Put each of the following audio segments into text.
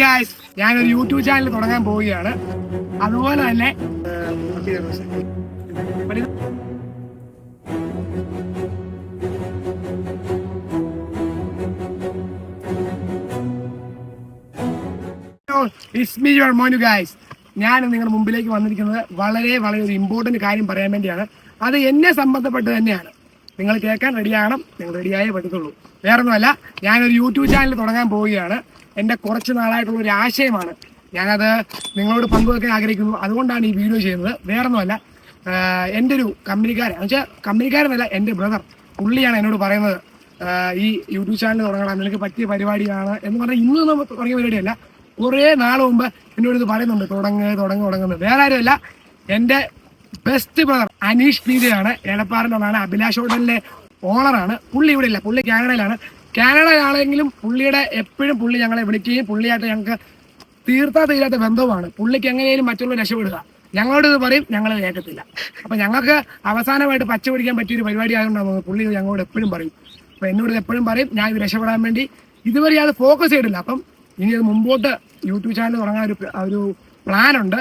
Guys, ഞാനൊരു YouTube channel തുടങ്ങാൻ പോവുകയാണ്. അതുപോലെ തന്നെ ഞാൻ നിങ്ങളുടെ മുമ്പിലേക്ക് വന്നിരിക്കുന്നത് വളരെ ഒരു ഇമ്പോർട്ടന്റ് കാര്യം പറയാൻ വേണ്ടിയാണ്. അത് എന്നെ സംബന്ധപ്പെട്ട് തന്നെയാണ്. നിങ്ങൾ കേൾക്കാൻ റെഡിയാകണം. നിങ്ങൾ റെഡിയായേ പറ്റത്തുള്ളൂ. വേറൊന്നുമല്ല, ഞാനൊരു യൂട്യൂബ് ചാനൽ തുടങ്ങാൻ പോവുകയാണ്. എൻ്റെ കുറച്ച് നാളായിട്ടുള്ള ഒരു ആശയമാണ്. ഞാനത് നിങ്ങളോട് പങ്കുവെക്കാൻ ആഗ്രഹിക്കുന്നു. അതുകൊണ്ടാണ് ഈ വീഡിയോ ചെയ്യുന്നത്. വേറൊന്നുമല്ല, എൻ്റെ ഒരു കമ്പനിക്കാരൻ എന്നുവെച്ചാൽ കമ്പനിക്കാരെന്നല്ല, എൻ്റെ ബ്രദർ പുള്ളിയാണ് എന്നോട് പറയുന്നത്, ഈ യൂട്യൂബ് ചാനൽ തുടങ്ങണം, നിനക്ക് പറ്റിയ പരിപാടിയാണ് എന്ന് പറഞ്ഞാൽ ഇന്ന് നമ്മൾ തുടങ്ങിയ പരിപാടിയല്ല. കുറേ നാൾ മുമ്പ് എന്നോട് ഇത് പറയുന്നുണ്ട്, തുടങ്ങുന്നത്. വേറെ ആരുമല്ല, എൻ്റെ ബെസ്റ്റ് ബ്രദർ അനീഷ് പീജയാണ്. എടപ്പാറിലാണ്. അഭിലാഷ് ഹോട്ടലിലെ ഓണറാണ്. പുള്ളി ഇവിടെ ഇല്ല, പുള്ളി കാനഡയിലാണ്. കാനഡയിലാണെങ്കിലും എപ്പോഴും പുള്ളി ഞങ്ങളെ വിളിക്കുകയും പുള്ളിയായിട്ട് ഞങ്ങൾക്ക് തീരാത്ത ബന്ധവുമാണ്. പുള്ളിക്ക് എങ്ങനെയും മറ്റുള്ളവർ രക്ഷപ്പെടുക. ഞങ്ങളോട് ഇത് പറയും, ഞങ്ങൾ കേൾക്കത്തില്ല. അപ്പം ഞങ്ങൾക്ക് അവസാനമായിട്ട് പച്ച പിടിക്കാൻ പറ്റിയൊരു പരിപാടി ആയതുകൊണ്ടാണ് പുള്ളി ഞങ്ങളോട് എപ്പോഴും പറയും. അപ്പം എന്നോട് എപ്പോഴും പറയും, ഞാൻ ഇത് രക്ഷപ്പെടാൻ വേണ്ടി ഇതുവരെ അത് ഫോക്കസ് ചെയ്തിട്ടില്ല. അപ്പം ഇനി അത് മുമ്പോട്ട് യൂട്യൂബ് ചാനൽ തുടങ്ങാൻ ഒരു പ്ലാനുണ്ട്.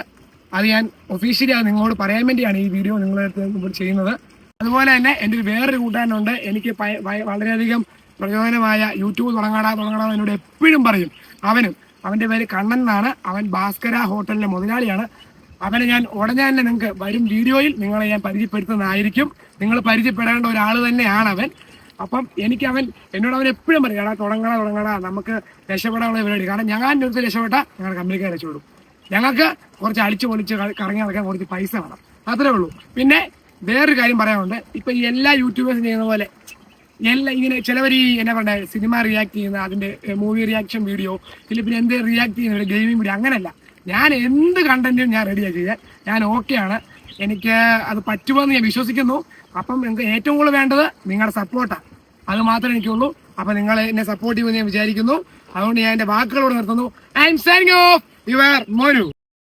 അത് ഞാൻ ഒഫീഷ്യലി അത് നിങ്ങളോട് പറയാൻ വേണ്ടിയാണ് ഈ വീഡിയോ നിങ്ങളടുത്ത് ചെയ്യുന്നത്. അതുപോലെ തന്നെ എൻ്റെ ഒരു വേറൊരു കൂട്ടുകാരനുണ്ട്, എനിക്ക് വളരെയധികം പ്രയോജനമായ യൂട്യൂബ് തുടങ്ങാടാ എന്നോട് എപ്പോഴും പറയും. അവൻ്റെ പേര് കണ്ണൻ എന്നാണ്. അവൻ ഭാസ്കര ഹോട്ടലിലെ മുതലാളിയാണ്. അവനെ ഞാൻ ഉടനെ തന്നെ നിങ്ങൾക്ക് വരും വീഡിയോയിൽ നിങ്ങളെ ഞാൻ പരിചയപ്പെടുത്തുന്നതായിരിക്കും. നിങ്ങൾ പരിചയപ്പെടേണ്ട ഒരാൾ തന്നെയാണ് അവൻ. അപ്പം എന്നോട് അവൻ എപ്പോഴും പറയും, എടാ തുടങ്ങടാ, നമുക്ക് രക്ഷപ്പെടാനുള്ള പരിപാടി. കാരണം ഞാൻ ഒരു രക്ഷപ്പെട്ടാൽ ഞങ്ങളുടെ കമ്പനിക്കാർ രക്ഷപ്പെടും. ഞങ്ങൾക്ക് കുറച്ച് അടിച്ചു പൊളിച്ച് കറങ്ങി നടക്കാൻ കുറച്ച് പൈസ വേണം, അത്രേ ഉള്ളൂ. പിന്നെ വേറൊരു കാര്യം പറയാനുണ്ട്. ഇപ്പം എല്ലാ യൂട്യൂബേഴ്സും ചെയ്യുന്ന പോലെ ഇങ്ങനെ ചിലവർ ഈ എന്നാ പറയുക, സിനിമ റിയാക്ട് ചെയ്യുന്ന, അതിൻ്റെ മൂവി റിയാക്ഷൻ വീഡിയോ, പിന്നെ എന്ത് റിയാക്ട് ചെയ്യുന്ന ഗെയിമിംഗ് വീഡിയോ, അങ്ങനെയല്ല. ഞാൻ എന്ത് കണ്ടന്റും ഞാൻ റെഡിയാണ് ചെയ്യാൻ. ഞാൻ ഓക്കെയാണ്. എനിക്ക് അത് പറ്റുമെന്ന് ഞാൻ വിശ്വസിക്കുന്നു. അപ്പം നിങ്ങൾക്ക് ഏറ്റവും കൂടുതൽ വേണ്ടത് നിങ്ങളുടെ സപ്പോർട്ടാണ്. അത് മാത്രമേ എനിക്കുള്ളൂ. അപ്പം നിങ്ങൾ എന്നെ സപ്പോർട്ട് ചെയ്യുമെന്ന് ഞാൻ വിചാരിക്കുന്നു. അതുകൊണ്ട് ഞാൻ എൻ്റെ വാക്കുകളോട് നിർത്തുന്നു. I M signing off your Monu.